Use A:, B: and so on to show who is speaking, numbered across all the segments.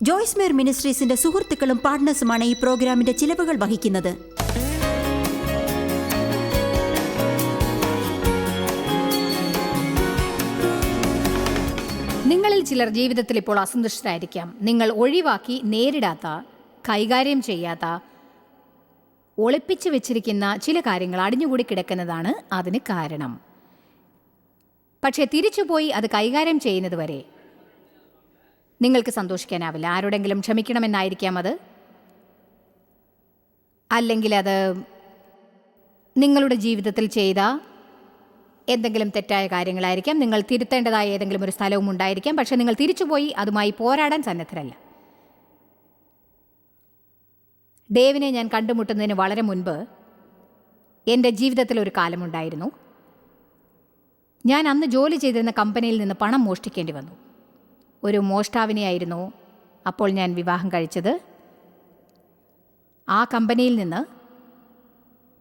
A: ജോയ്സ് മേർ മിനിസ്ട്രീസിന്റെ സുഹൃത്തുക്കളും പാർട്ട്നേഴ്സുമാണ് ഈ പ്രോഗ്രാമിന്റെ ചിലവുകൾ വഹിക്കുന്നത്.
B: നിങ്ങളിൽ ചിലർ ജീവിതത്തിൽ ഇപ്പോൾ അസന്തുഷ്ടരായിരിക്കാം. നിങ്ങൾ ഒഴിവാക്കി നേരിടാത്ത, കൈകാര്യം ചെയ്യാത്ത, ഒളിപ്പിച്ചു വെച്ചിരിക്കുന്ന ചില കാര്യങ്ങൾ അടിഞ്ഞുകൂടി കിടക്കുന്നതാണ് അതിന് കാരണം. പക്ഷേ തിരിച്ചുപോയി അത് കൈകാര്യം ചെയ്യുന്നത് വരെ നിങ്ങൾക്ക് സന്തോഷിക്കാനാവില്ല. ആരോടെങ്കിലും ക്ഷമിക്കണമെന്നായിരിക്കാം അത്, അല്ലെങ്കിൽ അത് നിങ്ങളുടെ ജീവിതത്തിൽ ചെയ്ത എന്തെങ്കിലും തെറ്റായ കാര്യങ്ങളായിരിക്കാം. നിങ്ങൾ തിരുത്തേണ്ടതായ ഏതെങ്കിലും ഒരു സ്ഥലവും ഉണ്ടായിരിക്കാം. പക്ഷേ നിങ്ങൾ തിരിച്ചുപോയി അതുമായി പോരാടാൻ സന്നദ്ധരല്ല. ഡേവിനെ ഞാൻ കണ്ടുമുട്ടുന്നതിന് വളരെ മുൻപ് എൻ്റെ ജീവിതത്തിൽ ഒരു കാലമുണ്ടായിരുന്നു. ഞാൻ അന്ന് ജോലി ചെയ്തിരുന്ന കമ്പനിയിൽ നിന്ന് പണം മോഷ്ടിക്കേണ്ടി വന്നു. ഒരു മോഷ്ടാവിനെയായിരുന്നു അപ്പോൾ ഞാൻ വിവാഹം കഴിച്ചത്. ആ കമ്പനിയിൽ നിന്ന്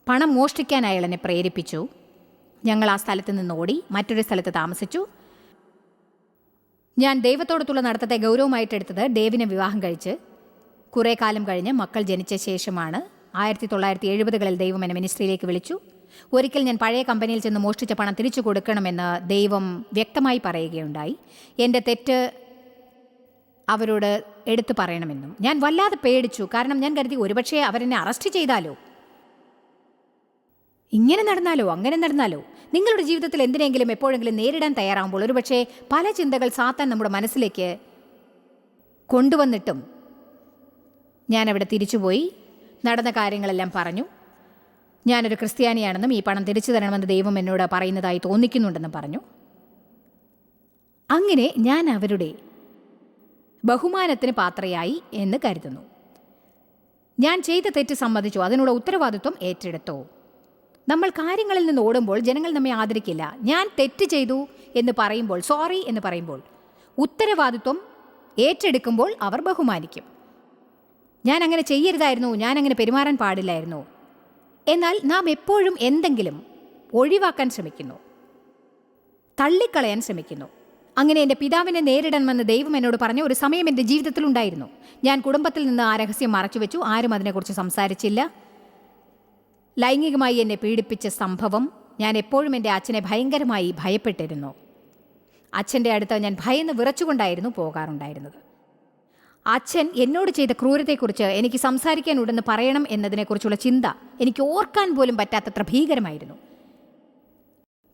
B: പണം മോഷ്ടിക്കാൻ അയാൾ എന്നെ പ്രേരിപ്പിച്ചു. ഞങ്ങൾ ആ സ്ഥലത്ത് നിന്ന് ഓടി മറ്റൊരു സ്ഥലത്ത് താമസിച്ചു. ഞാൻ ദൈവത്തോടത്തുള്ള നടത്തത്തെ ഗൗരവമായിട്ടെടുത്തത് ഡേവിനെ വിവാഹം കഴിച്ച് കുറേ കാലം കഴിഞ്ഞ് മക്കൾ ജനിച്ച ശേഷമാണ്. 1970കളിൽ ദൈവം എന്നെ മിനിസ്ട്രിയിലേക്ക് വിളിച്ചു. ഒരിക്കൽ ഞാൻ പഴയ കമ്പനിയിൽ ചെന്ന് മോഷ്ടിച്ച പണം തിരിച്ചു കൊടുക്കണമെന്ന് ദൈവം വ്യക്തമായി പറയുകയുണ്ടായി. എൻ്റെ തെറ്റ് അവരോട് എടുത്തു പറയണമെന്നും. ഞാൻ വല്ലാതെ പേടിച്ചു. കാരണം ഞാൻ കരുതി ഒരുപക്ഷെ അവരെന്നെ അറസ്റ്റ് ചെയ്താലോ, ഇങ്ങനെ നടന്നാലോ, അങ്ങനെ നടന്നാലോ. നിങ്ങളുടെ ജീവിതത്തിൽ എന്തിനെങ്കിലും എപ്പോഴെങ്കിലും നേരിടാൻ തയ്യാറാകുമ്പോൾ ഒരുപക്ഷെ പല ചിന്തകൾ സാത്താൻ നമ്മുടെ മനസ്സിലേക്ക് കൊണ്ടുവന്നിട്ടും ഞാനവിടെ തിരിച്ചുപോയി നടന്ന കാര്യങ്ങളെല്ലാം പറഞ്ഞു. ഞാനൊരു ക്രിസ്ത്യാനിയാണെന്നും ഈ പണം തിരിച്ചു തരണമെന്ന് ദൈവം എന്നോട് പറയുന്നതായി തോന്നിക്കുന്നുണ്ടെന്നും പറഞ്ഞു. അങ്ങനെ ഞാൻ അവരുടെ ബഹുമാനത്തിന് പാത്രയായി എന്ന് കരുതുന്നു. ഞാൻ ചെയ്ത തെറ്റ് സമ്മതിച്ചു, അതിനുള്ള ഉത്തരവാദിത്വം ഏറ്റെടുത്തു. നമ്മൾ കാര്യങ്ങളിൽ നിന്ന് ഓടുമ്പോൾ ജനങ്ങൾ നമ്മെ ആദരിക്കില്ല. ഞാൻ തെറ്റ് ചെയ്തു എന്ന് പറയുമ്പോൾ, സോറി എന്ന് പറയുമ്പോൾ, ഉത്തരവാദിത്വം ഏറ്റെടുക്കുമ്പോൾ അവർ ബഹുമാനിക്കും. ഞാൻ അങ്ങനെ ചെയ്യരുതായിരുന്നു, ഞാൻ അങ്ങനെ പെരുമാറാൻ പാടില്ലായിരുന്നു. എന്നാൽ നാം എപ്പോഴും എന്തെങ്കിലും ഒഴിവാക്കാൻ ശ്രമിക്കുന്നു, തള്ളിക്കളയാൻ ശ്രമിക്കുന്നു. അങ്ങനെ എൻ്റെ പിതാവിനെ നേരിടണമെന്ന് ദൈവം എന്നോട് പറഞ്ഞ ഒരു സമയം എൻ്റെ ജീവിതത്തിലുണ്ടായിരുന്നു. ഞാൻ കുടുംബത്തിൽ നിന്ന് ആ രഹസ്യം മറച്ചുവെച്ചു. ആരും അതിനെക്കുറിച്ച് സംസാരിച്ചില്ല. ലൈംഗികമായി എന്നെ പീഡിപ്പിച്ച സംഭവം ഞാൻ എപ്പോഴും എൻ്റെ അച്ഛനെ ഭയങ്കരമായി ഭയപ്പെട്ടിരുന്നു. അച്ഛൻ്റെ അടുത്ത് ഞാൻ ഭയന്ന് വിറച്ചുകൊണ്ടായിരുന്നു പോകാറുണ്ടായിരുന്നത്. അച്ഛൻ എന്നോട് ചെയ്ത ക്രൂരതയെക്കുറിച്ച് എനിക്ക് സംസാരിക്കാൻ ഉണ്ടെന്ന് പറയണം എന്നതിനെക്കുറിച്ചുള്ള ചിന്ത എനിക്ക് ഓർക്കാൻ പോലും പറ്റാത്തത്ര ഭീകരമായിരുന്നു.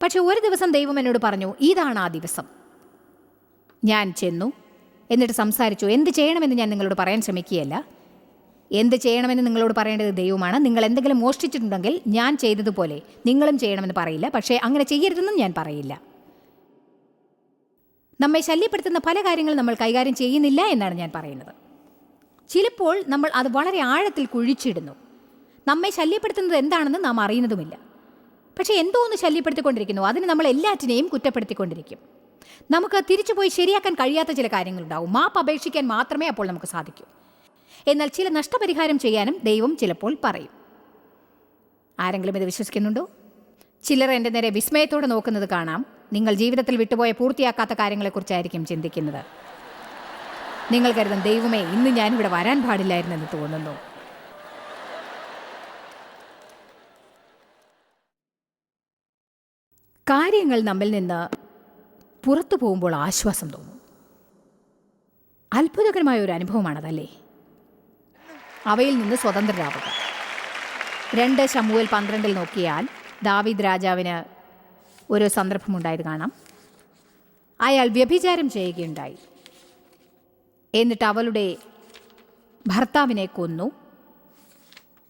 B: പക്ഷെ ഒരു ദിവസം ദൈവം എന്നോട് പറഞ്ഞു, ഇതാണ് ആ ദിവസം. ഞാൻ ചെന്നു, എന്നിട്ട് സംസാരിച്ചു. എന്ത് ചെയ്യണമെന്ന് ഞാൻ നിങ്ങളോട് പറയാൻ ശ്രമിക്കുകയല്ല. എന്ത് ചെയ്യണമെന്ന് നിങ്ങളോട് പറയേണ്ടത് ദൈവമാണ്. നിങ്ങൾ എന്തെങ്കിലും മോഷ്ടിച്ചിട്ടുണ്ടെങ്കിൽ ഞാൻ ചെയ്തതുപോലെ നിങ്ങളും ചെയ്യണമെന്ന് പറയില്ല. പക്ഷേ അങ്ങനെ ചെയ്യരുതെന്നും ഞാൻ പറയില്ല. നമ്മെ ശല്യപ്പെടുത്തുന്ന പല കാര്യങ്ങളും നമ്മൾ കൈകാര്യം ചെയ്യുന്നില്ല എന്നാണ് ഞാൻ പറയുന്നത്. ചിലപ്പോൾ നമ്മൾ അത് വളരെ ആഴത്തിൽ കുഴിച്ചിടുന്നു. നമ്മെ ശല്യപ്പെടുത്തുന്നത് എന്താണെന്ന് നാം അറിയുന്നതുമില്ല. പക്ഷേ എന്തോ ഒന്ന് ശല്യപ്പെടുത്തിക്കൊണ്ടിരിക്കുന്നു. അതിന് നമ്മൾ എല്ലാറ്റിനെയും കുറ്റപ്പെടുത്തിക്കൊണ്ടിരിക്കും. നമുക്ക് തിരിച്ചുപോയി ശരിയാക്കാൻ കഴിയാത്ത ചില കാര്യങ്ങളുണ്ടാവും. മാപ്പ് അപേക്ഷിക്കാൻ മാത്രമേ അപ്പോൾ നമുക്ക് സാധിക്കൂ. എന്നാൽ ചില നഷ്ടപരിഹാരം ചെയ്യാനും ദൈവം ചിലപ്പോൾ പറയും. ആരെങ്കിലും ഇത് വിശ്വസിക്കുന്നുണ്ടോ? ചിലർ എൻ്റെ നേരെ വിസ്മയത്തോടെ നോക്കുന്നത് കാണാം. നിങ്ങൾ ജീവിതത്തിൽ വിട്ടുപോയ പൂർത്തിയാക്കാത്ത കാര്യങ്ങളെക്കുറിച്ചായിരിക്കും ചിന്തിക്കുന്നത്. നിങ്ങൾ കരുതും, ദൈവമേ, ഇന്ന് ഞാനിവിടെ വരാൻ പാടില്ലായിരുന്നെന്ന് തോന്നുന്നു. കാര്യങ്ങൾ നമ്മിൽ നിന്ന് പുറത്തു പോകുമ്പോൾ ആശ്വാസം തോന്നും. അത്ഭുതകരമായ ഒരു അനുഭവമാണതല്ലേ? അവയിൽ നിന്ന് സ്വതന്ത്രരാവുക. 2 ശമൂവേൽ 12 നോക്കിയാൽ ദാവീദ് രാജാവിന് ഒരു സന്ദർഭമുണ്ടായത് കാണാം. അയാൾ വ്യഭിചാരം ചെയ്യുകയുണ്ടായി. എന്നിട്ട് അവളുടെ ഭർത്താവിനെ കൊന്നു.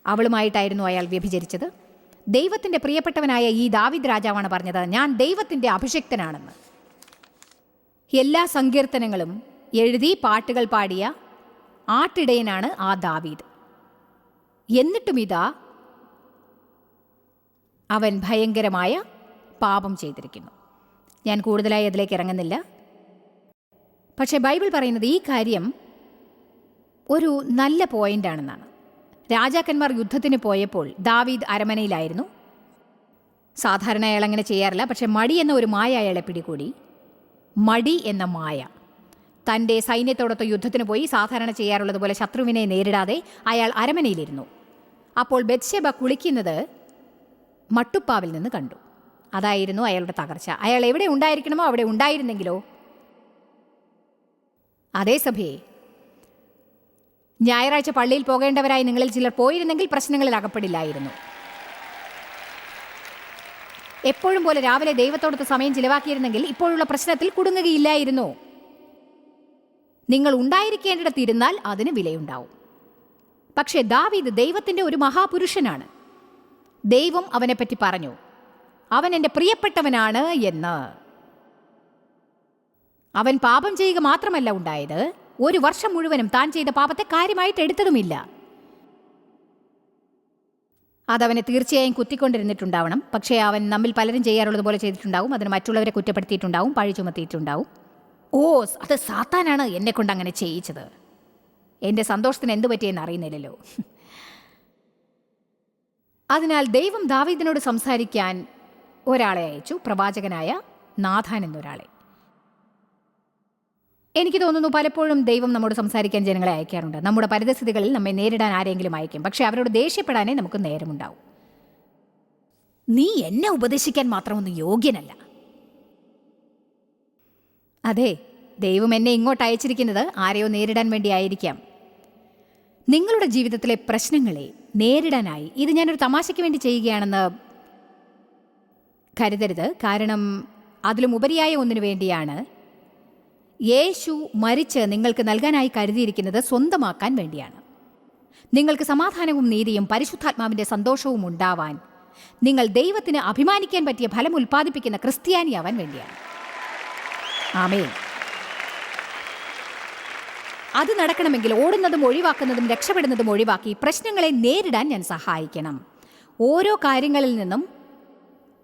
B: അവളുമായിട്ടായിരുന്നു അയാൾ വ്യഭിചരിച്ചത്. ദൈവത്തിൻ്റെ പ്രിയപ്പെട്ടവനായ ഈ ദാവീദ് രാജാവാണ് പറഞ്ഞത്, ഞാൻ ദൈവത്തിൻ്റെ അഭിഷിക്തനാണെന്ന്. എല്ലാ സങ്കീർത്തനങ്ങളും എഴുതി പാട്ടുകൾ പാടിയ ആട്ടിടയനാണ് ആ ദാവീദ്. എന്നിട്ടും ഇതാ അവൻ ഭയങ്കരമായ പാപം ചെയ്തിരിക്കുന്നു. ഞാൻ കൂടുതലായി അതിലേക്ക് ഇറങ്ങുന്നില്ല. പക്ഷേ ബൈബിൾ പറയുന്നത് ഈ കാര്യം ഒരു നല്ല പോയിൻ്റാണെന്നാണ്. രാജാക്കന്മാർ യുദ്ധത്തിന് പോയപ്പോൾ ദാവീദ് അരമനയിലായിരുന്നു. സാധാരണ അയാൾ അങ്ങനെ ചെയ്യാറില്ല. പക്ഷെ മടി എന്ന ഒരു മായ അയാളെ പിടികൂടി. മടി എന്ന മായ. തൻ്റെ സൈന്യത്തോടൊത്ത് യുദ്ധത്തിന് പോയി സാധാരണ ചെയ്യാറുള്ളതുപോലെ ശത്രുവിനെ നേരിടാതെ അയാൾ അരമനയിലിരുന്നു. അപ്പോൾ ബത്ശേബ കുളിക്കുന്നത് മട്ടുപ്പാവിൽ നിന്ന് കണ്ടു. അതായിരുന്നു അയാളുടെ തകർച്ച. അയാൾ എവിടെ ഉണ്ടായിരിക്കണമോ അവിടെ ഉണ്ടായിരുന്നെങ്കിലോ? അതേസഭയെ ഞായറാഴ്ച പള്ളിയിൽ പോകേണ്ടവരായി നിങ്ങളിൽ ചിലർ പോയിരുന്നെങ്കിൽ പ്രശ്നങ്ങളിൽ അകപ്പെടില്ലായിരുന്നു. എപ്പോഴും പോലെ രാവിലെ ദൈവത്തോടൊത്ത് സമയം ചിലവാക്കിയിരുന്നെങ്കിൽ ഇപ്പോഴുള്ള പ്രശ്നത്തിൽ കുടുങ്ങുകയില്ലായിരുന്നു. നിങ്ങൾ ഉണ്ടായിരിക്കേണ്ടിടത്തിരുന്നാൽ അതിന് വിലയുണ്ടാവും. പക്ഷേ ദാവീദ് ദൈവത്തിൻ്റെ ഒരു മഹാപുരുഷനാണ്. ദൈവം അവനെപ്പറ്റി പറഞ്ഞു, അവൻ എൻ്റെ പ്രിയപ്പെട്ടവനാണ് എന്ന്. അവൻ പാപം ചെയ്യുക മാത്രമല്ല ഉണ്ടായത്, ഒരു വർഷം മുഴുവനും താൻ ചെയ്ത പാപത്തെ കാര്യമായിട്ട് എടുത്തതുമില്ല. അതവനെ തീർച്ചയായും കുത്തിക്കൊണ്ടിരുന്നിട്ടുണ്ടാവണം. പക്ഷേ അവൻ നമ്മിൽ പലരും ചെയ്യാറുള്ളതുപോലെ ചെയ്തിട്ടുണ്ടാവും. അതിന് മറ്റുള്ളവരെ കുറ്റപ്പെടുത്തിയിട്ടുണ്ടാവും, പഴി ചുമത്തിയിട്ടുണ്ടാവും. ഓ, അത് സാത്താനാണ് എന്നെ കൊണ്ട് അങ്ങനെ ചെയ്യിച്ചത്, എൻ്റെ സന്തോഷത്തിന് എന്തു പറ്റിയെന്ന് അറിയുന്നില്ലല്ലോ. അതിനാൽ ദൈവം ദാവീദിനോട് സംസാരിക്കാൻ ഒരാളെ അയച്ചു, പ്രവാചകനായ നാഥാൻ എന്നൊരാളെ. എനിക്ക് തോന്നുന്നു പലപ്പോഴും ദൈവം നമ്മോട് സംസാരിക്കാൻ ജനങ്ങളെ അയക്കാറുണ്ട്. നമ്മുടെ പരിതസ്ഥിതികളിൽ നമ്മെ നേരിടാൻ ആരെങ്കിലും അയക്കും. പക്ഷെ അവരോട് ദേഷ്യപ്പെടാനേ നമുക്ക് നേരമുണ്ടാവും. നീ എന്നെ ഉപദേശിക്കാൻ മാത്രമൊന്നും യോഗ്യനല്ല. അതെ, ദൈവം എന്നെ ഇങ്ങോട്ട് അയച്ചിരിക്കുന്നത് ആരെയോ നേരിടാൻ വേണ്ടി ആയിരിക്കാം. നിങ്ങളുടെ ജീവിതത്തിലെ പ്രശ്നങ്ങളെ നേരിടാനായി. ഇത് ഞാനൊരു തമാശയ്ക്ക് വേണ്ടി ചെയ്യുകയാണെന്ന് കരുതരുത്. കാരണം അതിലും ഉപരിയായ ഒന്നിനു വേണ്ടിയാണ്. യേശു മരിച്ച് നിങ്ങൾക്ക് നൽകാനായി കരുതിയിരിക്കുന്നത് സ്വന്തമാക്കാൻ വേണ്ടിയാണ്. നിങ്ങൾക്ക് സമാധാനവും നീതിയും പരിശുദ്ധാത്മാവിൻ്റെ സന്തോഷവും ഉണ്ടാവാൻ, നിങ്ങൾ ദൈവത്തിന് അഭിമാനിക്കാൻ പറ്റിയ ഫലം ഉൽപ്പാദിപ്പിക്കുന്ന ക്രിസ്ത്യാനിയാവാൻ വേണ്ടിയാണ്. ആമേൻ. അത് നടക്കണമെങ്കിൽ ഓടുന്നതും ഒഴിവാക്കുന്നതും രക്ഷപ്പെടുന്നതും ഒഴിവാക്കി പ്രശ്നങ്ങളെ നേരിടാൻ ഞാൻ സഹായിക്കണം. ഓരോ കാര്യങ്ങളിൽ നിന്നും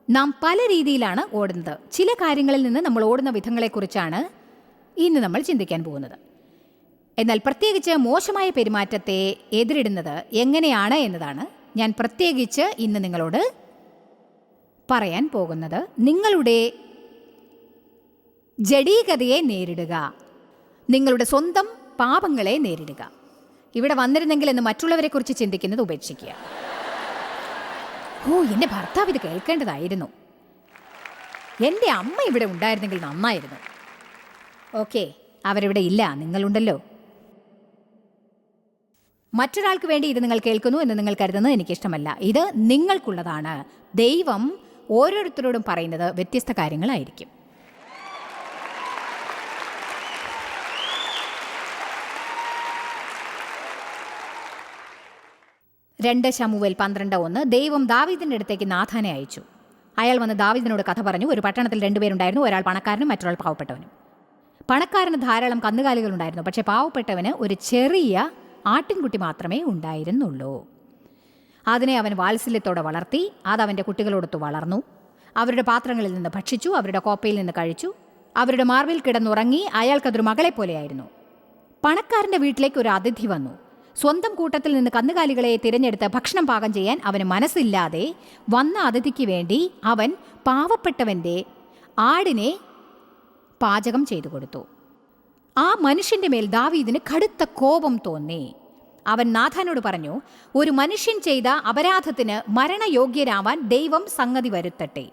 B: നാം പല രീതിയിലാണ് ഓടുന്നത്. ചില കാര്യങ്ങളിൽ നിന്ന് നമ്മൾ ഓടുന്ന വിധങ്ങളെക്കുറിച്ചാണ് ഇന്ന് നമ്മൾ ചിന്തിക്കാൻ പോകുന്നത്. എന്നാൽ പ്രത്യേകിച്ച് മോശമായ പെരുമാറ്റത്തെ എതിരിടുന്നത് എങ്ങനെയാണ് എന്നതാണ് ഞാൻ പ്രത്യേകിച്ച് ഇന്ന് നിങ്ങളോട് പറയാൻ പോകുന്നത്. നിങ്ങളുടെ ജഡീകതയെ നേരിടുക, നിങ്ങളുടെ സ്വന്തം പാപങ്ങളെ നേരിടുക. ഇവിടെ വന്നിരുന്നെങ്കിൽ എന്ന് മറ്റുള്ളവരെക്കുറിച്ച് ചിന്തിക്കുന്നത് ഉപേക്ഷിക്കുക. ഓ, എൻ്റെ ഭർത്താവ് ഇത് കേൾക്കേണ്ടതായിരുന്നു, എൻ്റെ അമ്മ ഇവിടെ ഉണ്ടായിരുന്നെങ്കിൽ നന്നായിരുന്നു. ഓക്കെ, അവരിവിടെ ഇല്ല, നിങ്ങളുണ്ടല്ലോ. മറ്റൊരാൾക്ക് വേണ്ടി ഇത് നിങ്ങൾ കേൾക്കുന്നു എന്ന് നിങ്ങൾ കരുതുന്നത് എനിക്കിഷ്ടമല്ല. ഇത് നിങ്ങൾക്കുള്ളതാണ്. ദൈവം ഓരോരുത്തരോടും പറയുന്നത് വ്യത്യസ്ത കാര്യങ്ങളായിരിക്കും. 2 ശമൂവേൽ 12:1. ദൈവം ദാവീദിന്റെ അടുത്തേക്ക് നാഥാനെ അയച്ചു. അയാൾ വന്ന് ദാവീദിനോട് കഥ പറഞ്ഞു. ഒരു പട്ടണത്തിൽ 2 പേരുണ്ടായിരുന്നു, ഒരാൾ പണക്കാരനും മറ്റൊരാൾ പാവപ്പെട്ടവനും. പണക്കാരന് ധാരാളം കന്നുകാലികളുണ്ടായിരുന്നു, പക്ഷേ പാവപ്പെട്ടവന് ഒരു ചെറിയ ആട്ടിൻകുട്ടി മാത്രമേ ഉണ്ടായിരുന്നുള്ളൂ. അതിനെ അവൻ വാത്സല്യത്തോടെ വളർത്തി. അതവൻ്റെ കുട്ടികളോടൊത്ത് വളർന്നു. അവരുടെ പാത്രങ്ങളിൽ നിന്ന് ഭക്ഷിച്ചു, അവരുടെ കോപ്പയിൽ നിന്ന് കഴിച്ചു, അവരുടെ മാർവിൽ കിടന്നുറങ്ങി. അയാൾക്കതൊരു മകളെപ്പോലെയായിരുന്നു. പണക്കാരൻ്റെ വീട്ടിലേക്ക് ഒരു അതിഥി വന്നു. സ്വന്തം കൂട്ടത്തിൽ നിന്ന് കന്നുകാലികളെ തിരഞ്ഞെടുത്ത് ഭക്ഷണം പാകം ചെയ്യാൻ അവന് മനസ്സില്ലാതെ വന്ന അതിഥിക്ക് വേണ്ടി അവൻ പാവപ്പെട്ടവൻ്റെ ആടിനെ പാചകം ചെയ്തു കൊടുത്തു. ആ മനുഷ്യൻ്റെ മേൽ ദാവീദിന് കടുത്ത കോപം തോന്നി. അവൻ നാഥാനോട് പറഞ്ഞു, ഒരു മനുഷ്യൻ ചെയ്ത അപരാധത്തിന് മരണയോഗ്യരാവാൻ ദൈവം സംഗതി വരുത്തട്ടെ.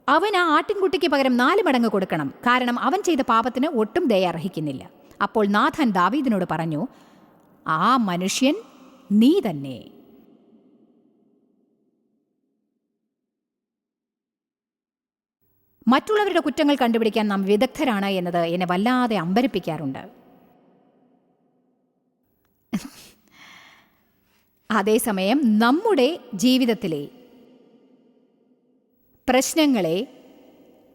B: അവൻ ആ ആട്ടിൻകുട്ടിക്ക് പകരം 4 മടങ്ങ് കൊടുക്കണം, കാരണം അവൻ ചെയ്ത പാപത്തിന് ഒട്ടും ദയ അർഹിക്കുന്നില്ല. അപ്പോൾ നാഥാൻ ദാവീദിനോട് പറഞ്ഞു, ആ മനുഷ്യൻ നീ തന്നെ. മറ്റുള്ളവരുടെ കുറ്റങ്ങൾ കണ്ടുപിടിക്കാൻ നാം വിദഗ്ധരാണ് എന്നത് എന്നെ വല്ലാതെ അമ്പരപ്പിക്കാറുണ്ട്. അതേസമയം നമ്മുടെ ജീവിതത്തിലെ പ്രശ്നങ്ങളെ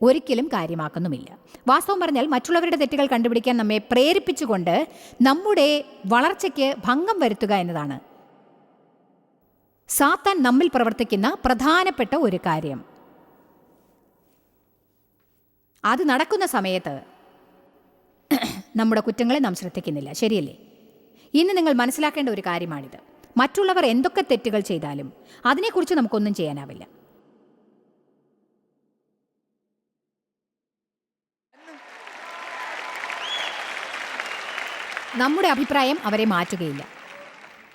B: ഒരിക്കലും കാര്യമാക്കുന്നുമില്ല. വാസ്തവം പറഞ്ഞാൽ മറ്റുള്ളവരുടെ തെറ്റുകൾ കണ്ടുപിടിക്കാൻ നമ്മെ പ്രേരിപ്പിച്ചുകൊണ്ട് നമ്മുടെ വളർച്ചയ്ക്ക് ഭംഗം വരുത്തുക എന്നതാണ് സാത്താൻ നമ്മിൽ പ്രവർത്തിക്കുന്ന പ്രധാനപ്പെട്ട ഒരു കാര്യം. അത് നടക്കുന്ന സമയത്ത് നമ്മുടെ കുറ്റങ്ങളെ നാം ശ്രദ്ധിക്കുന്നില്ല, ശരിയല്ലേ? ഇന്ന് നിങ്ങൾ മനസ്സിലാക്കേണ്ട ഒരു കാര്യമാണിത്. മറ്റുള്ളവർ എന്തൊക്കെ തെറ്റുകൾ ചെയ്താലും അതിനെക്കുറിച്ച് നമുക്കൊന്നും ചെയ്യാനാവില്ല. നമ്മുടെ അഭിപ്രായം അവരെ മാറ്റുകയില്ല.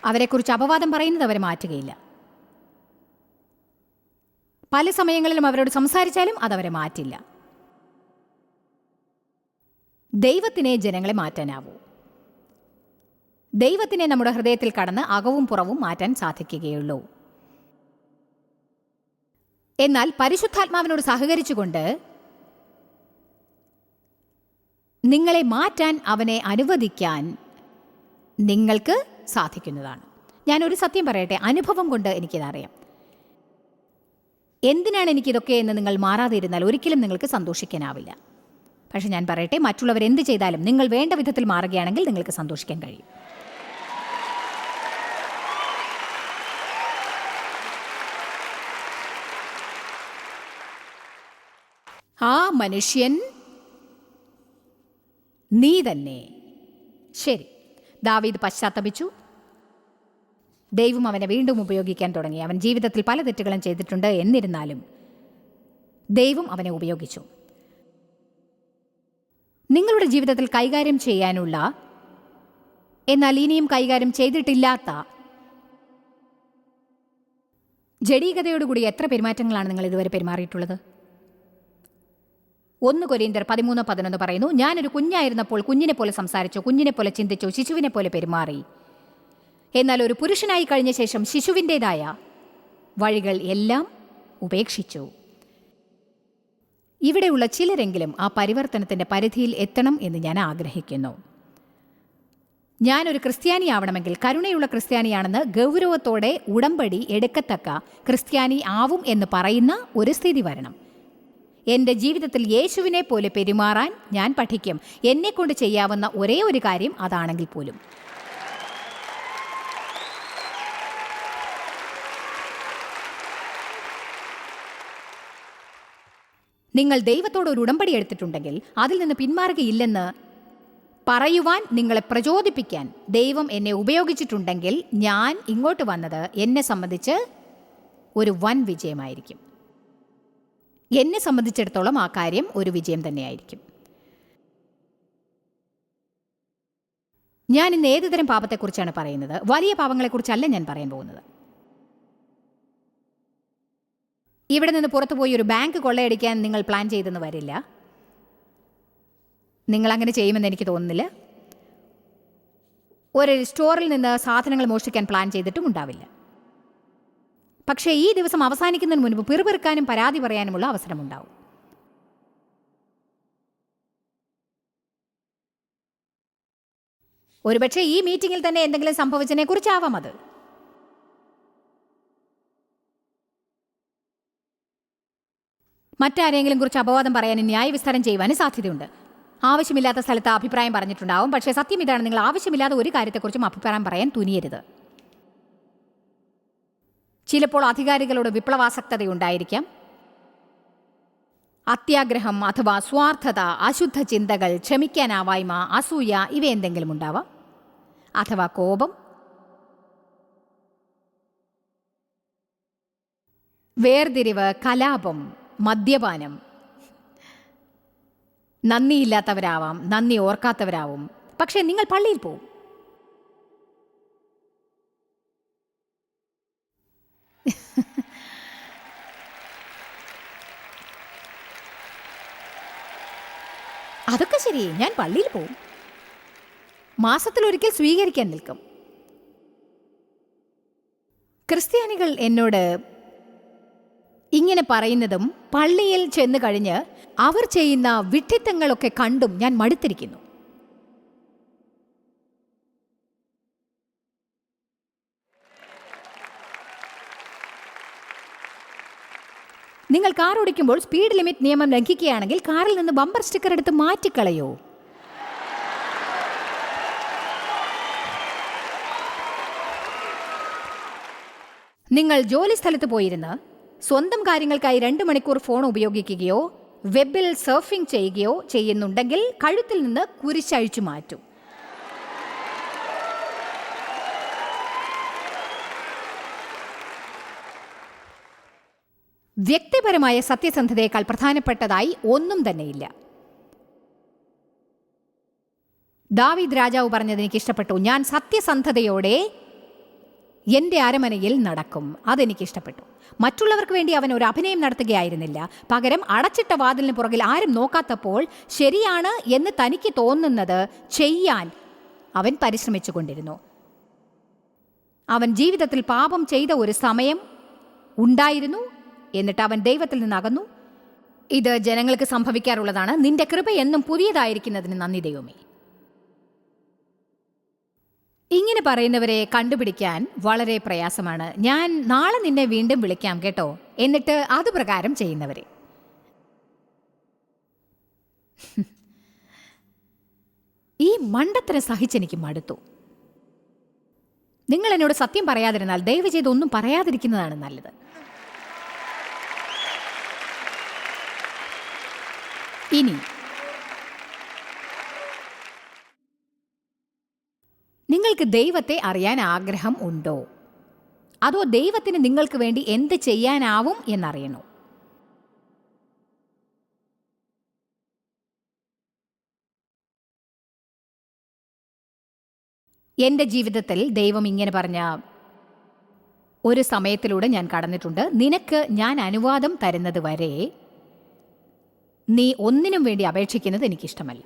B: അവരെക്കുറിച്ച് അപവാദം പറയുന്നത് അവരെ മാറ്റുകയില്ല. പല സമയങ്ങളിലും അവരോട് സംസാരിച്ചാലും അതവരെ മാറ്റില്ല. ദൈവത്തിനെ ജനങ്ങളെ മാറ്റാനാവൂ. ദൈവത്തിനെ നമ്മുടെ ഹൃദയത്തിൽ കടന്ന് അകവും പുറവും മാറ്റാൻ സാധിക്കുകയുള്ളൂ. എന്നാൽ പരിശുദ്ധാത്മാവിനോട് സഹകരിച്ചുകൊണ്ട് നിങ്ങളെ മാറ്റാൻ അവനെ അനുവദിക്കാൻ നിങ്ങൾക്ക് സാധിക്കുന്നതാണ്. ഞാനൊരു സത്യം പറയട്ടെ, അനുഭവം കൊണ്ട് എനിക്കിതറിയാം. എന്തിനാണ് എനിക്കിതൊക്കെ എന്ന് നിങ്ങൾ മാറാതെ ഇരുന്നാൽ ഒരിക്കലും നിങ്ങൾക്ക് സന്തോഷിക്കാനാവില്ല. പക്ഷെ ഞാൻ പറയട്ടെ, മറ്റുള്ളവർ എന്ത് ചെയ്താലും നിങ്ങൾ വേണ്ട വിധത്തിൽ മാറുകയാണെങ്കിൽ നിങ്ങൾക്ക് സന്തോഷിക്കാൻ കഴിയും. ആ മനുഷ്യൻ നീ തന്നെ. ശരി, ദാവീദ് പശ്ചാത്തപിച്ചു. ദൈവം അവനെ വീണ്ടും ഉപയോഗിക്കാൻ തുടങ്ങി. അവൻ ജീവിതത്തിൽ പല തെറ്റുകളും ചെയ്തിട്ടുണ്ട്. എന്നിരുന്നാലും ദൈവം അവനെ ഉപയോഗിച്ചു. നിങ്ങളുടെ ജീവിതത്തിൽ കൈകാര്യം ചെയ്യാനുള്ള, എന്നാൽ ഇനിയും കൈകാര്യം ചെയ്തിട്ടില്ലാത്ത ജഡീകതയോടുകൂടി എത്ര പെരുമാറ്റങ്ങളാണ് നിങ്ങൾ ഇതുവരെ പെരുമാറിയിട്ടുള്ളത്? 1 കൊരിന്ത്യർ 13:11 പറയുന്നു, ഞാനൊരു കുഞ്ഞായിരുന്നപ്പോൾ കുഞ്ഞിനെ പോലെ സംസാരിച്ചു, കുഞ്ഞിനെ പോലെ ചിന്തിച്ചു, ശിശുവിനെ പോലെ പെരുമാറി. എന്നാൽ ഒരു പുരുഷനായി കഴിഞ്ഞ ശേഷം ശിശുവിൻ്റെതായ വഴികൾ എല്ലാം ഉപേക്ഷിച്ചു. ഇവിടെയുള്ള ചിലരെങ്കിലും ആ പരിവർത്തനത്തിൻ്റെ പരിധിയിൽ എത്തണം എന്ന് ഞാൻ ആഗ്രഹിക്കുന്നു. ഞാനൊരു ക്രിസ്ത്യാനിയാവണമെങ്കിൽ കരുണയുള്ള ക്രിസ്ത്യാനിയാണെന്ന് ഗൗരവത്തോടെ ഉടമ്പടി എടുക്കത്തക്ക ക്രിസ്ത്യാനി ആവും എന്ന് പറയുന്ന ഒരു സ്ഥിതി വരണം. എൻ്റെ ജീവിതത്തിൽ യേശുവിനെ പോലെ പെരുമാറാൻ ഞാൻ പഠിക്കും. എന്നെക്കൊണ്ട് ചെയ്യാവുന്ന ഒരേ ഒരു കാര്യം അതാണെങ്കിൽ പോലും. നിങ്ങൾ ദൈവത്തോട് ഒരു ഉടമ്പടി എടുത്തിട്ടുണ്ടെങ്കിൽ അതിൽ നിന്ന് പിന്മാറുകയില്ലെന്ന് പറയുവാൻ നിങ്ങളെ പ്രചോദിപ്പിക്കാൻ ദൈവം എന്നെ ഉപയോഗിച്ചിട്ടുണ്ടെങ്കിൽ ഞാൻ ഇങ്ങോട്ട് വന്നത് എന്നെ സംബന്ധിച്ച് ഒരു വൻ വിജയമായിരിക്കും. എന്നെ സംബന്ധിച്ചിടത്തോളം ആ കാര്യം ഒരു വിജയം തന്നെയായിരിക്കും. ഞാൻ ഇന്ന് ഏതുതരം പാപത്തെക്കുറിച്ചാണ് പറയുന്നത്? വലിയ പാപങ്ങളെക്കുറിച്ചല്ല ഞാൻ പറയാൻ പോകുന്നത്. ഇവിടെ നിന്ന് പുറത്തുപോയി ഒരു ബാങ്ക് കൊള്ളയടിക്കാൻ നിങ്ങൾ പ്ലാൻ ചെയ്തെന്ന് വരില്ല. നിങ്ങളങ്ങനെ ചെയ്യുമെന്ന് എനിക്ക് തോന്നുന്നില്ല. ഒരു സ്റ്റോറിൽ നിന്ന് സാധനങ്ങൾ മോഷ്ടിക്കാൻ പ്ലാൻ ചെയ്തിട്ടും ഉണ്ടാവില്ല. പക്ഷേ ഈ ദിവസം അവസാനിക്കുന്നതിന് മുൻപ് പിറുപിറുക്കാനും പരാതി പറയാനുമുള്ള അവസരമുണ്ടാവും. ഒരുപക്ഷെ ഈ മീറ്റിംഗിൽ തന്നെ എന്തെങ്കിലും സംഭവിച്ചതിനെ കുറിച്ചാവാം അത്. മറ്റാരെങ്കിലും കുറിച്ച് അപവാദം പറയാനും ന്യായവിസ്താരം ചെയ്യുവാനും സാധ്യതയുണ്ട്. ആവശ്യമില്ലാത്ത സ്ഥലത്ത് അഭിപ്രായം പറഞ്ഞിട്ടുണ്ടാവും. പക്ഷേ സത്യം ഇതാണ്, നിങ്ങൾ ആവശ്യമില്ലാത്ത ഒരു കാര്യത്തെക്കുറിച്ചും അഭിപ്രായം പറയാൻ തുനിയരുത്. ചിലപ്പോൾ അധികാരികളോട് വിപ്ലവാസക്തതയുണ്ടായിരിക്കാം. അത്യാഗ്രഹം അഥവാ സ്വാർത്ഥത, അശുദ്ധ ചിന്തകൾ, ക്ഷമിക്കാനാവായ്മ, അസൂയ ഇവയെന്തെങ്കിലും ഉണ്ടാവാം. അഥവാ കോപം, വേർതിരിവ്, കലാപം, മദ്യപാനം. നന്ദിയില്ലാത്തവരാവാം, നന്ദി ഓർക്കാത്തവരാവും. പക്ഷേ നിങ്ങൾ പള്ളിയിൽ പോവും. അതൊക്കെ ശരി, ഞാൻ പള്ളിയിൽ പോവും. മാസത്തിലൊരിക്കൽ സ്വീകരിക്കാൻ നിൽക്കും. ക്രിസ്ത്യാനികൾ എന്നോട് ഇങ്ങനെ പറയുന്നതും പള്ളിയിൽ ചെന്ന് കഴിഞ്ഞ് അവർ ചെയ്യുന്ന വിഡ്ഢിത്തങ്ങളൊക്കെ കണ്ടും ഞാൻ മടുത്തിരിക്കുന്നു. നിങ്ങൾ കാർ ഓടിക്കുമ്പോൾ സ്പീഡ് ലിമിറ്റ് നിയമം ലംഘിക്കുകയാണെങ്കിൽ കാറിൽ നിന്ന് ബമ്പർ സ്റ്റിക്കർ എടുത്ത് മാറ്റിക്കളയോ? നിങ്ങൾ ജോലി സ്ഥലത്ത് പോയിരുന്ന് സ്വന്തം കാര്യങ്ങൾക്കായി 2 മണിക്കൂർ ഫോൺ ഉപയോഗിക്കുകയോ വെബിൽ സർഫിംഗ് ചെയ്യുകയോ ചെയ്യുന്നുണ്ടെങ്കിൽ കഴുത്തിൽ നിന്ന് കുരിശഴിച്ചു മാറ്റും. വ്യക്തിപരമായ സത്യസന്ധതയേക്കാൾ പ്രധാനപ്പെട്ടതായി ഒന്നും തന്നെയില്ല. ദാവീദ് രാജാവ് പറഞ്ഞത് എനിക്ക് ഇഷ്ടപ്പെട്ടു. ഞാൻ സത്യസന്ധതയോടെ എൻ്റെ അരമനയിൽ നടക്കും. അതെനിക്കിഷ്ടപ്പെട്ടു. മറ്റുള്ളവർക്ക് വേണ്ടി അവൻ ഒരു അഭിനയം നടത്തുകയായിരുന്നില്ല. പകരം അടച്ചിട്ട വാതിലിന് പുറകിൽ ആരും നോക്കാത്തപ്പോൾ ശരിയാണ് എന്ന് തനിക്ക് തോന്നുന്നത് ചെയ്യാൻ അവൻ പരിശ്രമിച്ചു കൊണ്ടിരുന്നു. അവൻ ജീവിതത്തിൽ പാപം ചെയ്ത ഒരു സമയം ഉണ്ടായിരുന്നു. എന്നിട്ട് അവൻ ദൈവത്തിൽ നിന്നകന്നു. ഇത് ജനങ്ങൾക്ക് സംഭവിക്കാറുള്ളതാണ്. നിന്റെ കൃപ എന്നും പുതിയതായിരിക്കുന്നതിന് നന്ദി ദൈവമേ. ഇങ്ങനെ പറയുന്നവരെ കണ്ടുപിടിക്കാൻ വളരെ പ്രയാസമാണ്. ഞാൻ നാളെ നിന്നെ വീണ്ടും വിളിക്കാം കേട്ടോ, എന്നിട്ട് അതുപ്രകാരം ചെയ്യുന്നവരെ. ഈ മണ്ടത്തരം സഹിച്ചെനിക്ക് മടുത്തു. നിങ്ങൾ എന്നോട് സത്യം പറയാതിരുന്നാൽ ദയവ് ചെയ്ത് ഒന്നും പറയാതിരിക്കുന്നതാണ് നല്ലത്. ഇനി നിങ്ങൾക്ക് ദൈവത്തെ അറിയാൻ ആഗ്രഹം ഉണ്ടോ? അതോ ദൈവത്തിന് നിങ്ങൾക്ക് വേണ്ടി എന്ത് ചെയ്യാനാവും എന്നറിയണോ? എൻ്റെ ജീവിതത്തിൽ ദൈവം ഇങ്ങനെ പറഞ്ഞ ഒരു സമയത്തിലൂടെ ഞാൻ കടന്നിട്ടുണ്ട്. നിനക്ക് ഞാൻ അനുവാദം തരുന്നത് വരെ നീ ഒന്നിനും വേണ്ടി അപേക്ഷിക്കുന്നത് എനിക്കിഷ്ടമല്ല.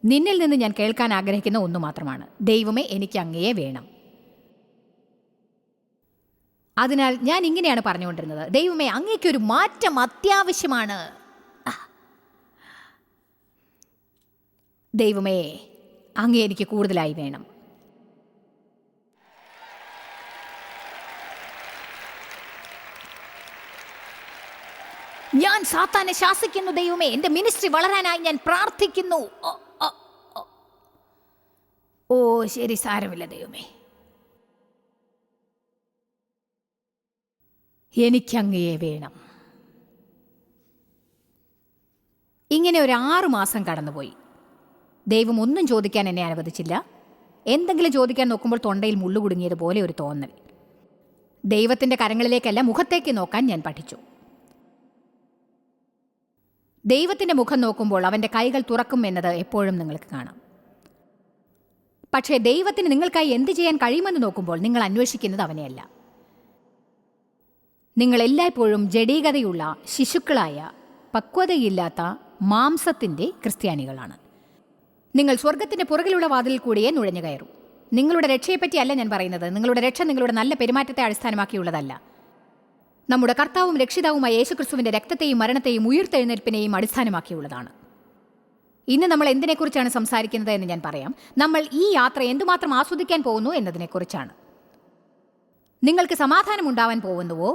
B: നിന്നിൽ നിന്ന് ഞാൻ കേൾക്കാൻ ആഗ്രഹിക്കുന്ന ഒന്നു മാത്രമാണ്, ദൈവമേ എനിക്ക് അങ്ങയെ വേണം. അതിനാൽ ഞാൻ ഇങ്ങനെയാണ് പറഞ്ഞുകൊണ്ടിരുന്നത്, ദൈവമേ അങ്ങേക്കൊരു മാറ്റം അത്യാവശ്യമാണ്. ദൈവമേ അങ്ങേ എനിക്ക് കൂടുതലായി വേണം. ഞാൻ സാത്താനെ ശാസിക്കുന്നു ദൈവമേ, എൻ്റെ മിനിസ്ട്രി വളരാനായി ഞാൻ പ്രാർത്ഥിക്കുന്നു. ഓ ശരി, സാരമില്ല ദൈവമേ, എനിക്കങ്ങയെ വേണം. ഇങ്ങനെ ഒരു 6 മാസം കടന്നുപോയി. ദൈവം ഒന്നും ചോദിക്കാൻ എന്നെ അനുവദിച്ചില്ല. എന്തെങ്കിലും ചോദിക്കാൻ നോക്കുമ്പോൾ തൊണ്ടയിൽ മുള്ളുകുടുങ്ങിയതുപോലെ ഒരു തോന്നൽ. ദൈവത്തിൻ്റെ കരങ്ങളിലേക്കല്ല, മുഖത്തേക്ക് നോക്കാൻ ഞാൻ പഠിച്ചു. ദൈവത്തിൻ്റെ മുഖം നോക്കുമ്പോൾ അവൻ്റെ കൈകൾ തുറക്കും എന്നത് എപ്പോഴും നിങ്ങൾക്ക് കാണാം. പക്ഷേ ദൈവത്തിന് നിങ്ങൾക്കായി എന്ത് ചെയ്യാൻ കഴിയുമെന്ന് നോക്കുമ്പോൾ നിങ്ങൾ അന്വേഷിക്കുന്നത് അവനെയല്ല. നിങ്ങൾ എല്ലായ്പ്പോഴും ജഡീകതയുള്ള ശിശുക്കളായ പക്വതയില്ലാത്ത മാംസത്തിൻ്റെ ക്രിസ്ത്യാനികളാണ്. നിങ്ങൾ സ്വർഗത്തിൻ്റെ പുറകിലുള്ള വാതിലിൽ കൂടിയേ നുഴഞ്ഞു കയറൂ. നിങ്ങളുടെ രക്ഷയെപ്പറ്റിയല്ല ഞാൻ പറയുന്നത്. നിങ്ങളുടെ രക്ഷ നിങ്ങളുടെ നല്ല പെരുമാറ്റത്തെ അടിസ്ഥാനമാക്കിയുള്ളതല്ല. നമ്മുടെ കർത്താവും രക്ഷിതാവുമായ യേശുക്രിസ്തുവിൻ്റെ രക്തത്തെയും മരണത്തെയും ഉയിർത്തെഴുന്നേൽപ്പിനെയും അടിസ്ഥാനമാക്കിയുള്ളതാണ്. ഇന്ന് നമ്മൾ എന്തിനെക്കുറിച്ചാണ് സംസാരിക്കുന്നത് എന്ന് ഞാൻ പറയാം. നമ്മൾ ഈ യാത്ര എന്തുമാത്രം ആസ്വദിക്കാൻ പോകുന്നു എന്നതിനെക്കുറിച്ചാണ്. നിങ്ങൾക്ക് സമാധാനമുണ്ടാവാൻ പോകുന്നുവോ?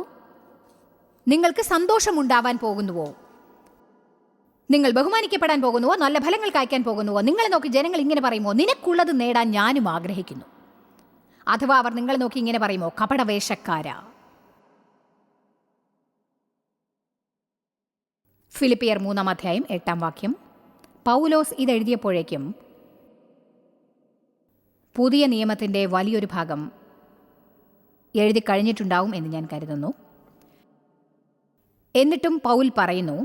B: നിങ്ങൾക്ക് സന്തോഷമുണ്ടാവാൻ പോകുന്നുവോ? നിങ്ങൾ ബഹുമാനിക്കപ്പെടാൻ പോകുന്നുവോ? നല്ല ഫലങ്ങൾ കായ്ക്കാൻ പോകുന്നുവോ? നിങ്ങളെ നോക്കി ജനങ്ങൾ ഇങ്ങനെ പറയുമോ, നിനക്കുള്ളത് നേടാൻ ഞാനും ആഗ്രഹിക്കുന്നു? അഥവാ അവർ നിങ്ങളെ നോക്കി ഇങ്ങനെ പറയുമോ, കപടവേഷക്കാരാ? ഫിലിപ്പിയർ 3-ാം അധ്യായം 8-ാം വാക്യം. പൗലോസ് ഇതെഴുതിയപ്പോഴേക്കും പുതിയ നിയമത്തിൻ്റെ വലിയൊരു ഭാഗം എഴുതി കഴിഞ്ഞിട്ടുണ്ടാവും എന്ന് ഞാൻ കരുതുന്നു. എന്നിട്ടും പൗൽ പറയുന്നു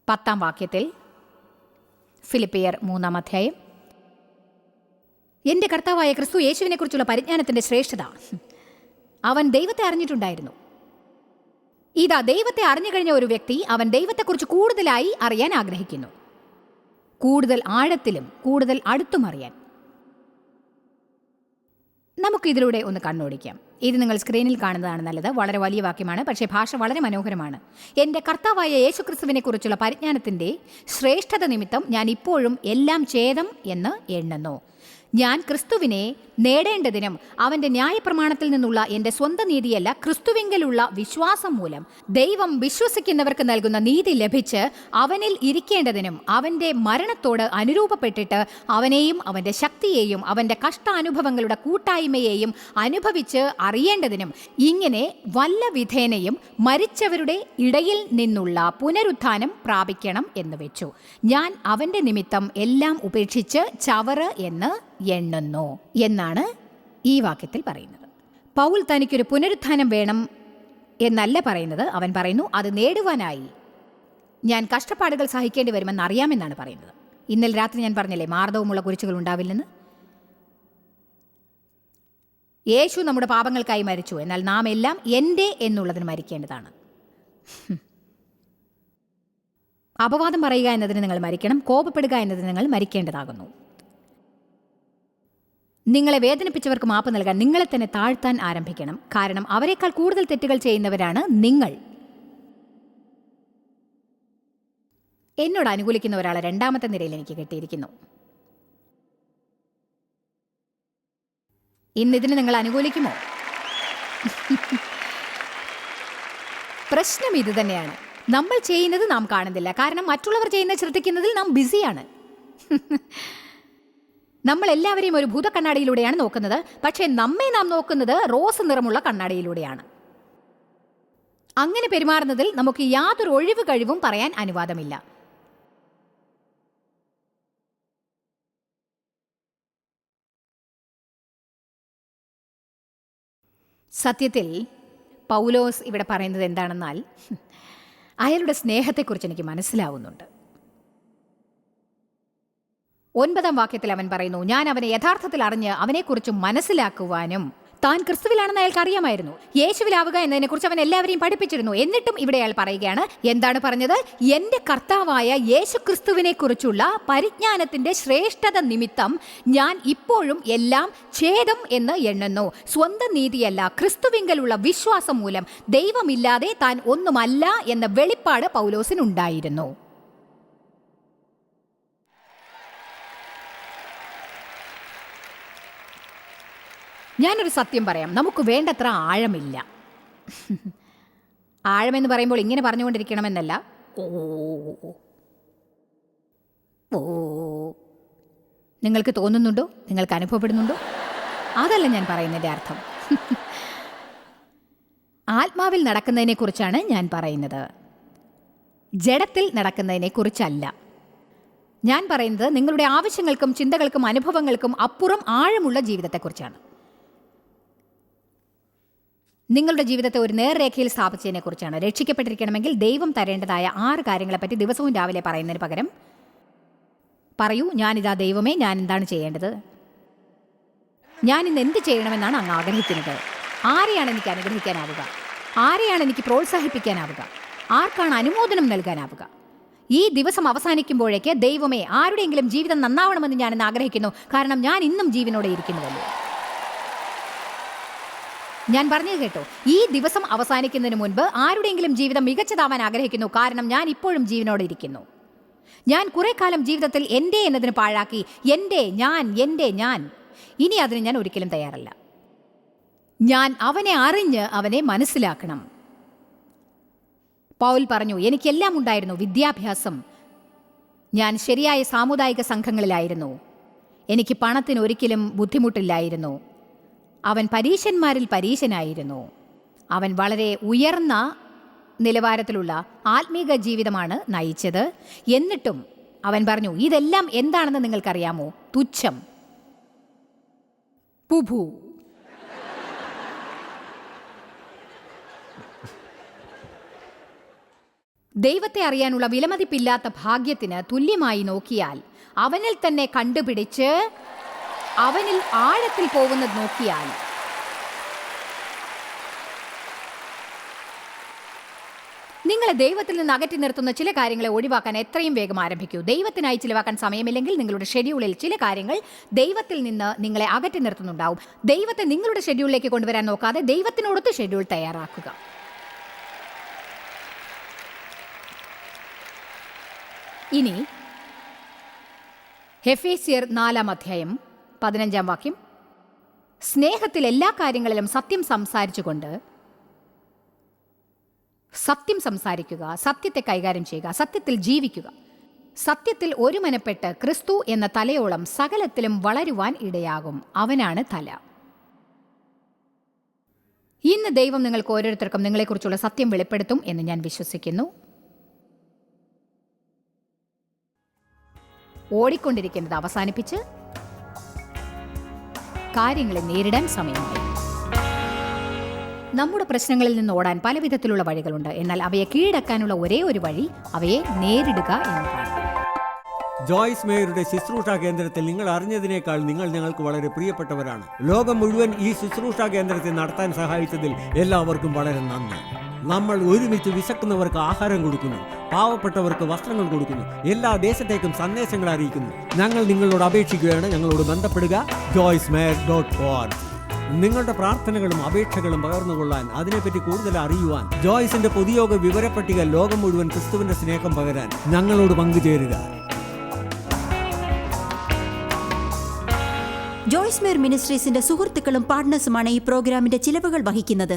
B: 10-ാം വാക്യത്തിൽ, ഫിലിപ്പിയർ 3-ാം അധ്യായം, എൻ്റെ കർത്താവായ ക്രിസ്തു യേശുവിനെക്കുറിച്ചുള്ള പരിജ്ഞാനത്തിൻ്റെ ശ്രേഷ്ഠത. അവൻ ദൈവത്തെ അറിഞ്ഞിട്ടുണ്ടായിരുന്നു. ഇതാ, ദൈവത്തെ അറിഞ്ഞു കഴിഞ്ഞ ഒരു വ്യക്തി അവൻ ദൈവത്തെക്കുറിച്ച് കൂടുതലായി അറിയാൻ ആഗ്രഹിക്കുന്നു. കൂടുതൽ ആഴത്തിലും കൂടുതൽ അടുത്തും അറിയാൻ. നമുക്കിതിലൂടെ ഒന്ന് കണ്ണോടിക്കാം. ഇത് നിങ്ങൾ സ്ക്രീനിൽ കാണുന്നതാണ് നല്ലത്. വളരെ വലിയ വാക്യമാണ്, പക്ഷേ ഭാഷ വളരെ മനോഹരമാണ്. എൻ്റെ കർത്താവായ യേശുക്രിസ്തുവിനെക്കുറിച്ചുള്ള പരിജ്ഞാനത്തിൻ്റെ ശ്രേഷ്ഠത നിമിത്തം ഞാൻ ഇപ്പോഴും എല്ലാം ഛേദം എന്ന് എണ്ണുന്നു. ഞാൻ ക്രിസ്തുവിനെ നേടേണ്ടതിനും അവൻ്റെ ന്യായപ്രമാണത്തിൽ നിന്നുള്ള എൻ്റെ സ്വന്തം നീതിയല്ല, ക്രിസ്തുവിങ്കലുള്ള വിശ്വാസം മൂലം ദൈവം വിശ്വസിക്കുന്നവർക്ക് നൽകുന്ന നീതി ലഭിച്ച് അവനിൽ ഇരിക്കേണ്ടതിനും അവൻ്റെ മരണത്തോട് അനുരൂപപ്പെട്ടിട്ട് അവനെയും അവൻ്റെ ശക്തിയെയും അവൻ്റെ കഷ്ടാനുഭവങ്ങളുടെ കൂട്ടായ്മയെയും അനുഭവിച്ച് അറിയേണ്ടതിനും ഇങ്ങനെ വല്ല വിധേനയും മരിച്ചവരുടെ ഇടയിൽ നിന്നുള്ള പുനരുത്ഥാനം പ്രാപിക്കണം എന്ന് വെച്ചു. ഞാൻ അവൻ്റെ നിമിത്തം എല്ലാം ഉപേക്ഷിച്ച് ചവറ് എന്ന് എണ്ണുന്നു എന്നാണ് ഈ വാക്യത്തിൽ പറയുന്നത്. പൗൽ തനിക്കൊരു പുനരുത്ഥാനം വേണം എന്നല്ല പറയുന്നത്. അവൻ പറയുന്നു, അത് നേടുവാനായി ഞാൻ കഷ്ടപ്പാടുകൾ സഹിക്കേണ്ടി വരുമെന്ന് അറിയാമെന്നാണ് പറയുന്നത്. ഇന്നലെ രാത്രി ഞാൻ പറഞ്ഞില്ലേ മാർദ്ദവമുള്ള കുരിശുകൾ ഉണ്ടാവില്ലെന്ന്. യേശു നമ്മുടെ പാപങ്ങൾക്കായി മരിച്ചു. എന്നാൽ നാം എല്ലാം എൻ്റെ എന്നുള്ളതിന് മരിക്കേണ്ടതാണ്. അപവാദം പറയുക എന്നതിന് നിങ്ങൾ മരിക്കണം. കോപപ്പെടുക എന്നതിന് നിങ്ങൾ മരിക്കേണ്ടതാകുന്നു. നിങ്ങളെ വേദനിപ്പിച്ചവർക്ക് മാപ്പ് നൽകാൻ നിങ്ങളെ തന്നെ താഴ്ത്താൻ ആരംഭിക്കണം. കാരണം അവരെക്കാൾ കൂടുതൽ തെറ്റുകൾ ചെയ്യുന്നവരാണ് നിങ്ങൾ. എന്നോട് അനുകൂലിക്കുന്ന ഒരാളെ രണ്ടാമത്തെ നിരയിൽ എനിക്ക് കിട്ടിയിരിക്കുന്നു. ഇന്നിതിന് നിങ്ങൾ അനുകൂലിക്കുമോ? പ്രശ്നം ഇത് തന്നെയാണ്. നമ്മൾ ചെയ്യുന്നത് നാം കാണുന്നില്ല. കാരണം മറ്റുള്ളവർ ചെയ്യുന്നത് ശ്രദ്ധിക്കുന്നതിൽ നാം ബിസിയാണ്. നമ്മൾ എല്ലാവരെയും ഒരു ഭൂതക്കണ്ണാടിയിലൂടെയാണ് നോക്കുന്നത്. പക്ഷേ നമ്മെ നാം നോക്കുന്നത് റോസ് നിറമുള്ള കണ്ണാടിയിലൂടെയാണ്. അങ്ങനെ പെരുമാറുന്നതിൽ നമുക്ക് യാതൊരു ഒഴിവ് കഴിവും പറയാൻ അനുവാദമില്ല. സത്യത്തിൽ പൗലോസ് ഇവിടെ പറയുന്നത് എന്താണെന്നാൽ, അയാളുടെ സ്നേഹത്തെക്കുറിച്ച് എനിക്ക് മനസ്സിലാവുന്നുണ്ട്. 9-ാം വാക്യത്തിൽ അവൻ പറയുന്നു, ഞാൻ അവനെ യഥാർത്ഥത്തിൽ അറിഞ്ഞ് അവനെക്കുറിച്ച് മനസ്സിലാക്കുവാനും. താൻ ക്രിസ്തുവിലാണെന്ന് അയാൾക്ക് അറിയാമായിരുന്നു. യേശുവിലാവുക എന്നതിനെക്കുറിച്ച് അവൻ എല്ലാവരെയും പഠിപ്പിച്ചിരുന്നു. എന്നിട്ടും ഇവിടെ അയാൾ പറയുകയാണ്, എന്താണ് പറഞ്ഞത്? എൻ്റെ കർത്താവായ യേശു ക്രിസ്തുവിനെ കുറിച്ചുള്ള പരിജ്ഞാനത്തിൻ്റെ ശ്രേഷ്ഠത നിമിത്തം ഞാൻ ഇപ്പോഴും എല്ലാം ഛേദം എന്ന് എണ്ണുന്നു. സ്വന്തം നീതിയല്ല, ക്രിസ്തുവിങ്കലുള്ള വിശ്വാസം മൂലം ദൈവമില്ലാതെ താൻ ഒന്നുമല്ല എന്ന വെളിപ്പാട് പൗലോസിനുണ്ടായിരുന്നു. ഞാനൊരു സത്യം പറയാം, നമുക്ക് വേണ്ടത്ര ആഴമില്ല. ആഴമെന്ന് പറയുമ്പോൾ ഇങ്ങനെ പറഞ്ഞുകൊണ്ടിരിക്കണമെന്നല്ല, ഓ ഓ നിങ്ങൾക്ക് തോന്നുന്നുണ്ടോ? നിങ്ങൾക്ക് അനുഭവപ്പെടുന്നുണ്ടോ? അതല്ല ഞാൻ പറയുന്നതിൻ്റെ അർത്ഥം. ആത്മാവിൽ നടക്കുന്നതിനെക്കുറിച്ചാണ് ഞാൻ പറയുന്നത്, ജഡത്തിൽ നടക്കുന്നതിനെക്കുറിച്ചല്ല. ഞാൻ പറയുന്നത് നിങ്ങളുടെ ആവശ്യങ്ങൾക്കും ചിന്തകൾക്കും അനുഭവങ്ങൾക്കും അപ്പുറം ആഴമുള്ള ജീവിതത്തെക്കുറിച്ചാണ്. നിങ്ങളുടെ ജീവിതത്തെ ഒരു നേർരേഖയിൽ സ്ഥാപിച്ചതിനെ കുറിച്ചാണ്. രക്ഷിക്കപ്പെട്ടിരിക്കണമെങ്കിൽ ദൈവം തരേണ്ടതായ 6 കാര്യങ്ങളെപ്പറ്റി ദിവസവും രാവിലെ പറയുന്നതിന് പകരം പറയൂ, ഞാനിതാ ദൈവമേ, ഞാൻ എന്താണ് ചെയ്യേണ്ടത്? ഞാൻ ഇന്ന് എന്ത് ചെയ്യണമെന്നാണ് അങ്ങ് ആഗ്രഹിക്കുന്നത്? ആരെയാണ് എനിക്ക് അനുഗ്രഹിക്കാനാവുക? ആരെയാണ് എനിക്ക് പ്രോത്സാഹിപ്പിക്കാനാവുക? ആർക്കാണ് അനുമോദനം നൽകാനാവുക? ഈ ദിവസം അവസാനിക്കുമ്പോഴേക്ക് ദൈവമേ, ആരുടെയെങ്കിലും ജീവിതം നന്നാവണമെന്ന് ഞാനിന്ന് ആഗ്രഹിക്കുന്നു. കാരണം ഞാൻ ഇന്നും ജീവനോടെ ഇരിക്കുന്നുവല്ലോ. ഞാൻ പറഞ്ഞത് കേട്ടോ, ഈ ദിവസം അവസാനിക്കുന്നതിന് മുൻപ് ആരുടെയെങ്കിലും ജീവിതം മികച്ചതാവാൻ ആഗ്രഹിക്കുന്നു. കാരണം ഞാൻ ഇപ്പോഴും ജീവനോടെ ഇരിക്കുന്നു. ഞാൻ കുറെ കാലം ജീവിതത്തിൽ എൻ്റെ എന്നതിന് പാഴാക്കി. എൻ്റെ ഞാൻ ഇനി അതിന് ഞാൻ ഒരിക്കലും തയ്യാറല്ല. ഞാൻ അവനെ അറിഞ്ഞ് അവനെ മനസ്സിലാക്കണം. പൗൽ പറഞ്ഞു, എനിക്കെല്ലാം ഉണ്ടായിരുന്നു. വിദ്യാഭ്യാസം, ഞാൻ ശരിയായ സാമുദായിക സംഘങ്ങളിലായിരുന്നു. എനിക്ക് പണത്തിന് ഒരിക്കലും ബുദ്ധിമുട്ടില്ലായിരുന്നു. അവൻ പരീശന്മാരിൽ പരീശനായിരുന്നു. അവൻ വളരെ ഉയർന്ന നിലവാരത്തിലുള്ള ആത്മീക ജീവിതമാണ് നയിച്ചത്. എന്നിട്ടും അവൻ പറഞ്ഞു, ഇതെല്ലാം എന്താണെന്ന് നിങ്ങൾക്കറിയാമോ? തുച്ഛം, പുഭു. ദൈവത്തെ അറിയാനുള്ള വിലമതിപ്പില്ലാത്ത ഭാഗ്യത്തിന് തുല്യമായി നോക്കിയാൽ, അവനിൽ തന്നെ കണ്ടുപിടിച്ച് അവനിൽ ആഴത്തിൽ പോകുന്നത് നോക്കിയാൽ, നിങ്ങളെ ദൈവത്തിൽ നിന്ന് അകറ്റി നിർത്തുന്ന ചില കാര്യങ്ങളെ ഒഴിവാക്കാൻ എത്രയും വേഗം ആരംഭിക്കൂ. ദൈവത്തിനായി ചിലവാക്കാൻ സമയമില്ലെങ്കിൽ നിങ്ങളുടെ ഷെഡ്യൂളിൽ ചില കാര്യങ്ങൾ ദൈവത്തിൽ നിന്ന് നിങ്ങളെ അകറ്റി നിർത്തുന്നുണ്ടാവും. ദൈവത്തെ നിങ്ങളുടെ ഷെഡ്യൂളിലേക്ക് കൊണ്ടുവരാൻ നോക്കാതെ ദൈവത്തിനോടൊത്ത് ഷെഡ്യൂൾ തയ്യാറാക്കുക. ഇനി എഫേസ്യർ 4-ാം അധ്യായം 15-ാം വാക്യം, സ്നേഹത്തിൽ എല്ലാ കാര്യങ്ങളിലും സത്യം സംസാരിച്ചുകൊണ്ട്, സത്യം സംസാരിക്കുക, സത്യത്തെ കൈകാര്യം ചെയ്യുക, സത്യത്തിൽ ജീവിക്കുക, സത്യത്തിൽ ഒരുമനപ്പെട്ട് ക്രിസ്തു എന്ന തലയോളം സകലത്തിലും വളരുവാൻ ഇടയാകും. അവനാണ് തല. ഇന്ന് ദൈവം നിങ്ങൾക്ക് ഓരോരുത്തർക്കും നിങ്ങളെക്കുറിച്ചുള്ള സത്യം വെളിപ്പെടുത്തും എന്ന് ഞാൻ വിശ്വസിക്കുന്നു. ഓടിക്കൊണ്ടിരിക്കുന്നത് അവസാനിപ്പിച്ച് കാര്യങ്ങളെ നേരിടാൻ സമയമായി. നമ്മുടെ പ്രശ്നങ്ങളിൽ നിന്ന് ഓടാൻ പല വിധത്തിലുള്ള വഴികളുണ്ട്. എന്നാൽ അവയെ കീഴടക്കാനുള്ള ഒരേ ഒരു വഴി അവയെ നേരിടുക എന്നതാണ്.
C: ജോയ്സ് മേയറുടെ ശുശ്രൂഷ കേന്ദ്രത്തിൽ നിങ്ങൾ അറിഞ്ഞതിനേക്കാൾ നിങ്ങൾ ഞങ്ങൾക്ക് വളരെ പ്രിയപ്പെട്ടവരാണ്. ലോകം മുഴുവൻ ഈ ശുശ്രൂഷ കേന്ദ്രത്തെ നടത്താൻ സഹായിച്ചതിൽ എല്ലാവർക്കും വളരെ നന്ദി. നമ്മൾ ഒരുമിച്ച് വിശക്കുന്നവർക്ക് ആഹാരം കൊടുക്കുന്നു, പാവപ്പെട്ടവർക്ക് വസ്ത്രങ്ങൾ കൊടുക്കുന്നു, എല്ലാ ദേശത്തേക്കും സന്ദേശങ്ങൾ അറിയിക്കുന്നു. ഞങ്ങൾ നിങ്ങളോട് അപേക്ഷിക്കുകയാണ്, ഞങ്ങളോട് ബന്ധപ്പെടുക. joycemeyer.org. നിങ്ങളുടെ പ്രാർത്ഥനകളും അപേക്ഷകളും പകർന്നുകൊള്ളാൻ, അതിനെപ്പറ്റി കൂടുതൽ അറിയുവാൻ, ജോയ്സിന്റെ പൊതുയോഗ വിവരപ്പട്ടിക ലോകം മുഴുവൻ ക്രിസ്തുവിന്റെ സ്നേഹം പകരാൻ ഞങ്ങളോട് പങ്കുചേരുക.
A: ജോയ്സ് മേയർ മിനിസ്ട്രീസിന്റെ സുഹൃത്തുക്കളും പാർട്ട്നേഴ്സുമാണ് ഈ പ്രോഗ്രാമിന്റെ ചിലവുകൾ വഹിക്കുന്നത്.